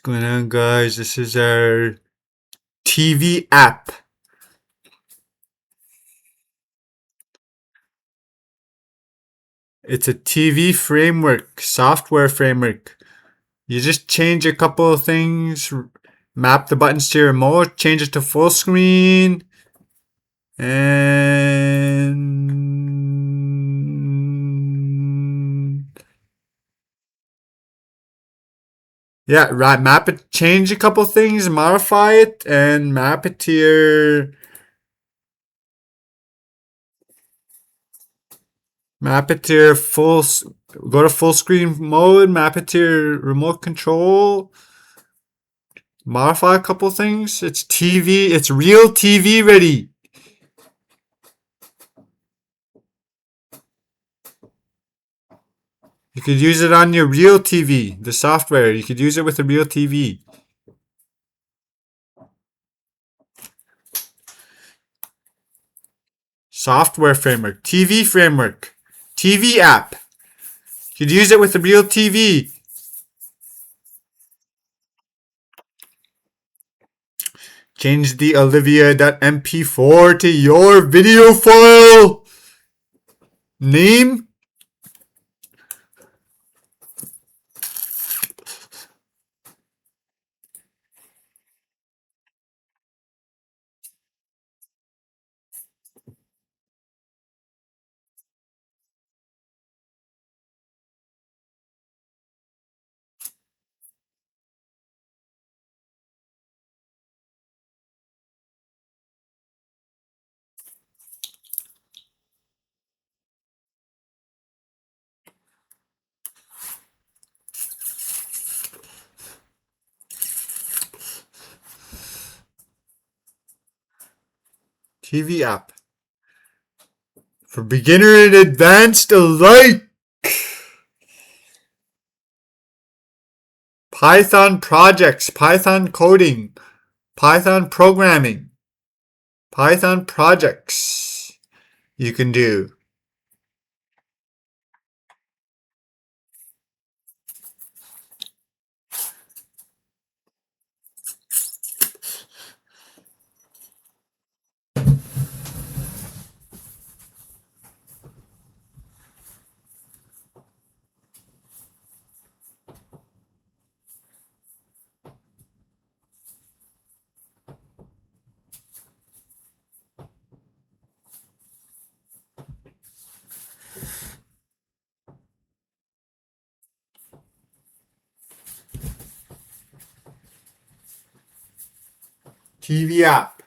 going on, guys? This is our TV app. It's a TV framework, software framework. You just change a couple of things, map the buttons to your remote, change it to full screen, and yeah, right. Map it, change a couple of things, modify it, and map it to your full. Go to full screen mode. Map it to your remote control. Modify a couple things. It's TV. It's real TV ready. You could use it on your real TV. The software. You could use it with a real TV. Software framework. TV framework. TV app. You could use it with a real TV. Change the Olivia.mp4 to your video file. Name. TV app. For beginner and advanced alike. Python projects, Python coding, Python programming, Python projects you can do. TV app.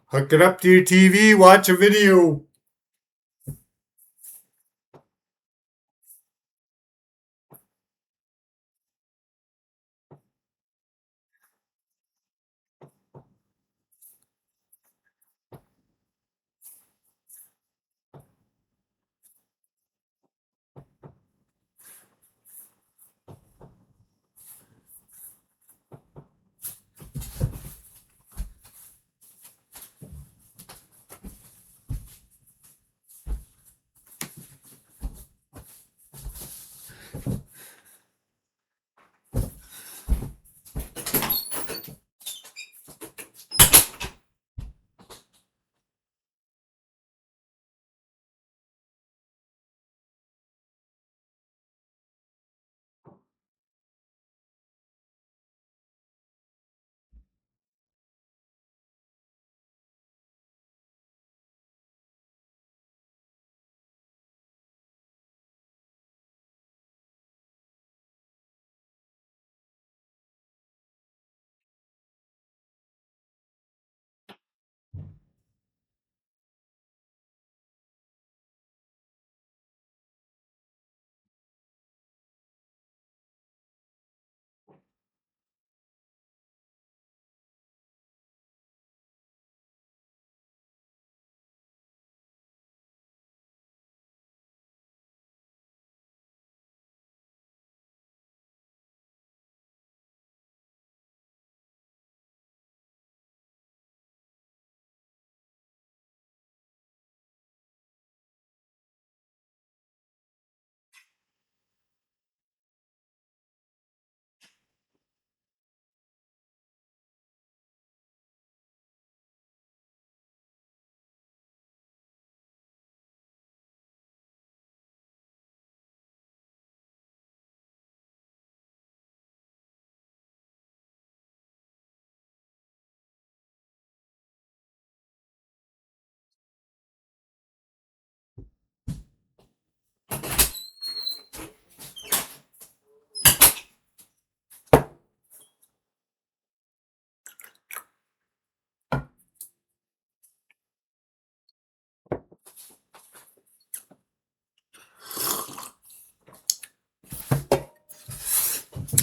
Hook it up to your TV, watch a video.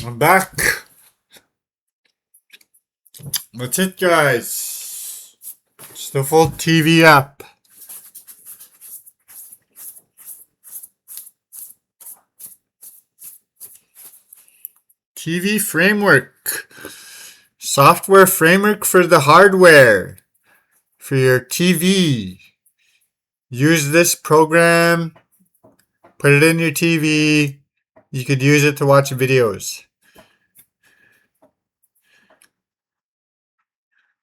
I'm back. That's it, guys. It's the full TV app. TV framework. Software framework for the hardware. For your TV. Use this program. Put it in your TV. You could use it to watch videos.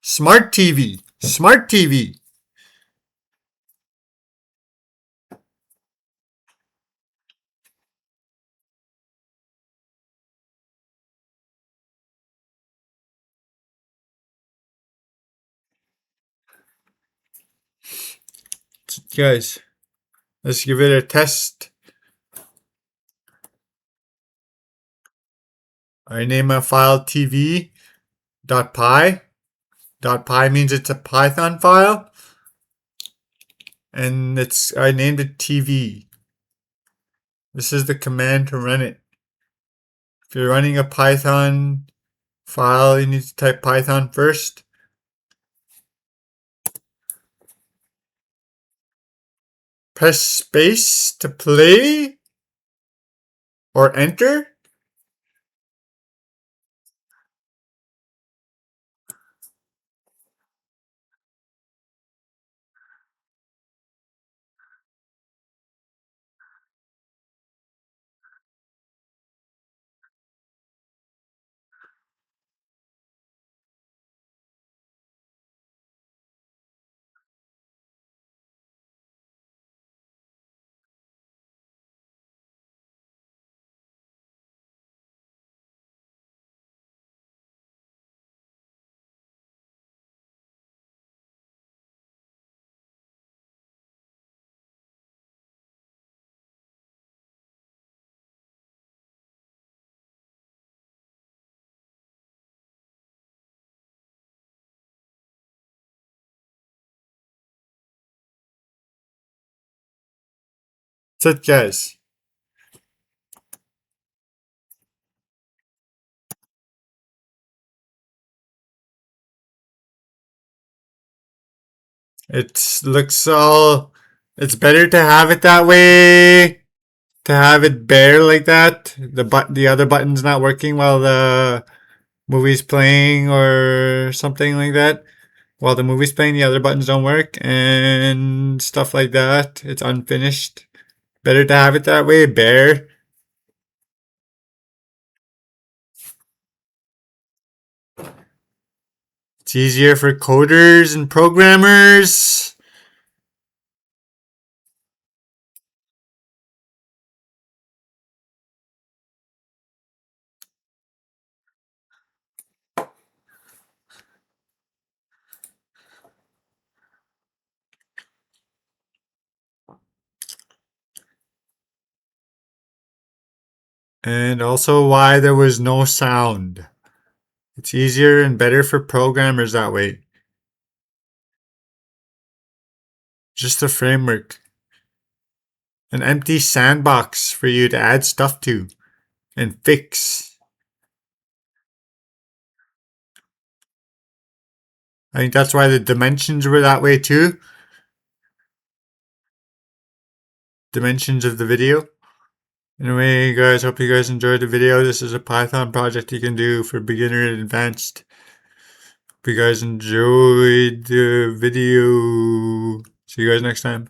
Smart TV. Smart TV. Guys, let's give it a test. I name a file TV.py. .py means it's a Python file. And I named it TV. This is the command to run it. If you're running a Python file, you need to type Python first. Press space to play or enter. That's it, guys. It looks all. It's better to have it that way. To have it bare like that. The other button's not working while the movie's playing or something like that. While the movie's playing, the other buttons don't work and stuff like that. It's unfinished. Better to have it that way, bare. It's easier for coders and programmers. And also why there was no sound. It's easier and better for programmers that way. Just a framework. An empty sandbox for you to add stuff to and fix. I think that's why the dimensions were that way too. Dimensions of the video. Anyway, guys, hope you guys enjoyed the video. This is a Python project you can do for beginner and advanced. Hope you guys enjoyed the video. See you guys next time.